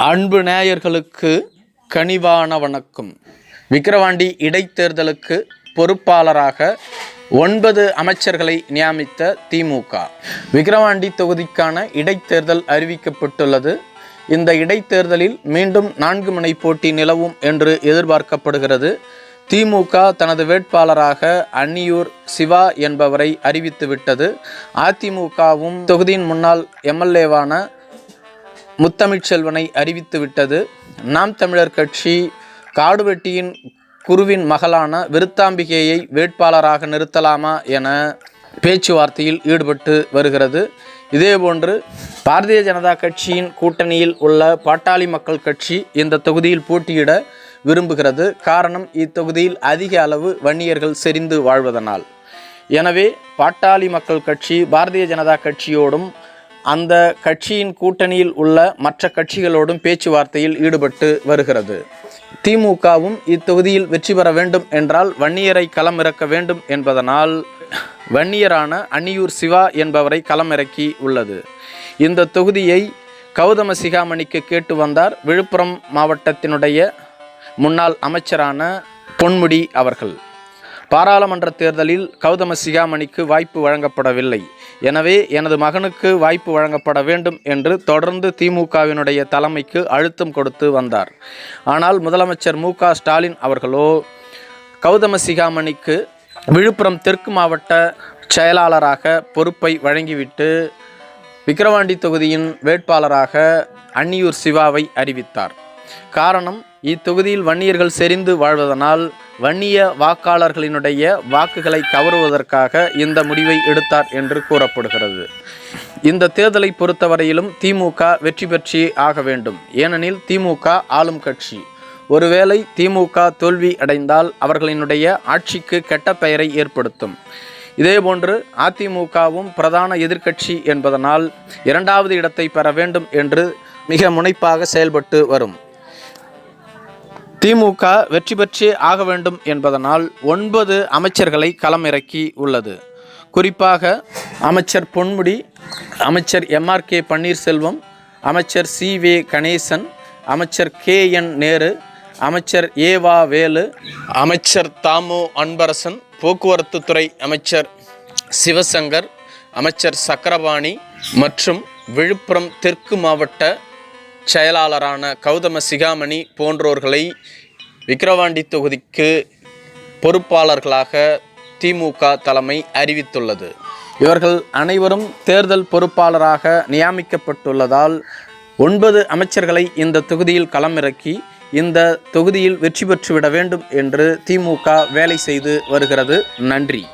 அன்பு நேயர்களுக்கு கனிவான வணக்கம். விக்கிரவாண்டி இடைத்தேர்தலுக்கு பொறுப்பாளராக 9 அமைச்சர்களை நியமித்த திமுக. விக்கிரவாண்டி தொகுதிக்கான இடைத்தேர்தல் அறிவிக்கப்பட்டுள்ளது. இந்த இடைத்தேர்தலில் மீண்டும் 4 முனை போட்டி நிலவும் என்று எதிர்பார்க்கப்படுகிறது. திமுக தனது வேட்பாளராக அன்னியூர் சிவா என்பவரை அறிவித்துவிட்டது. அதிமுகவும் தொகுதியின் முன்னாள் எம்எல்ஏவான முத்தமிழ்ச்செல்வனை அறிவித்துவிட்டது. நாம் தமிழர் கட்சி காடுவெட்டியின் குருவின் மகளான விருத்தாம்பிகையை வேட்பாளராக நிறுத்தலாமா என பேச்சுவார்த்தையில் ஈடுபட்டு வருகிறது. இதேபோன்று பாரதிய ஜனதா கட்சியின் கூட்டணியில் உள்ள பாட்டாளி மக்கள் கட்சி இந்த தொகுதியில் போட்டியிட விரும்புகிறது. காரணம், இத்தொகுதியில் அதிக அளவு வன்னியர்கள் செறிந்து வாழ்வதனால். எனவே பாட்டாளி மக்கள் கட்சி பாரதிய ஜனதா கட்சியோடும் அந்த கட்சியின் கூட்டணியில் உள்ள மற்ற கட்சிகளோடும் பேச்சுவார்த்தையில் ஈடுபட்டு வருகிறது. திமுகவும் இத்தொகுதியில் வெற்றி பெற வேண்டும் என்றால் வன்னியரை களமிறக்க வேண்டும் என்பதனால் வன்னியரான அன்னியூர் சிவா என்பவரை களமிறக்கி உள்ளது. இந்த தொகுதியை கௌதம சிகாமணிக்கு கேட்டு வந்தார் விழுப்புரம் மாவட்டத்தினுடைய முன்னாள் அமைச்சரான பொன்முடி அவர்கள். பாராளுமன்ற தேர்தலில் கௌதம சிகாமணிக்கு வாய்ப்பு வழங்கப்படவில்லை. எனவே எனது மகனுக்கு வாய்ப்பு வழங்கப்பட வேண்டும் என்று தொடர்ந்து திமுகவினுடைய தலைமைக்கு அழுத்தம் கொடுத்து வந்தார். ஆனால் முதலமைச்சர் மு.க. ஸ்டாலின் அவர்களோ கௌதம சிகாமணிக்கு விழுப்புரம் தெற்கு மாவட்ட செயலாளராக பொறுப்பை வழங்கிவிட்டு விக்கிரவாண்டி தொகுதியின் வேட்பாளராக அன்னியூர் சிவாவை அறிவித்தார். காரணம், இத்தொகுதியில் வன்னியர்கள் செறிந்து வாழ்வதனால் வன்னிய வாக்காளர்களினுடைய வாக்குகளை கவருவதற்காக இந்த முடிவை எடுத்தார் என்று கூறப்படுகிறது. இந்த தேர்தலை பொறுத்தவரையிலும் திமுக வெற்றி பெற்றே ஆக வேண்டும். ஏனெனில் திமுக ஆளும் கட்சி. ஒருவேளை திமுக தோல்வி அடைந்தால் அவர்களினுடைய ஆட்சிக்கு கெட்ட பெயரை ஏற்படுத்தும். இதேபோன்று அதிமுகவும் பிரதான எதிர்க்கட்சி என்பதனால் 2வது இடத்தை பெற வேண்டும் என்று மிக முனைப்பாக செயல்பட்டு வரும். திமுக வெற்றி பெற்றே ஆக வேண்டும் என்பதனால் 9 அமைச்சர்களை களமிறக்கி உள்ளது. குறிப்பாக அமைச்சர் பொன்முடி, அமைச்சர் எம்.ஆர்.கே. பன்னீர்செல்வம், அமைச்சர் சி.வே. கணேசன், அமைச்சர் கே.என். நேரு, அமைச்சர் ஏவா வேலு, அமைச்சர் தாமு அன்பரசன், போக்குவரத்து துறை அமைச்சர் சிவசங்கர், அமைச்சர் சக்கரபாணி மற்றும் விழுப்புரம் தெற்கு மாவட்ட செயலாளரான கௌதம சிகாமணி போன்றோர்களை விக்கிரவாண்டி தொகுதிக்கு பொறுப்பாளர்களாக திமுக தலைமை அறிவித்துள்ளது. இவர்கள் அனைவரும் தேர்தல் பொறுப்பாளராக நியமிக்கப்பட்டுள்ளதால் 9 அமைச்சர்களை இந்த தொகுதியில் களமிறக்கி இந்த தொகுதியில் வெற்றி பெற்றுவிட வேண்டும் என்று திமுக வேலை செய்து வருகிறது. நன்றி.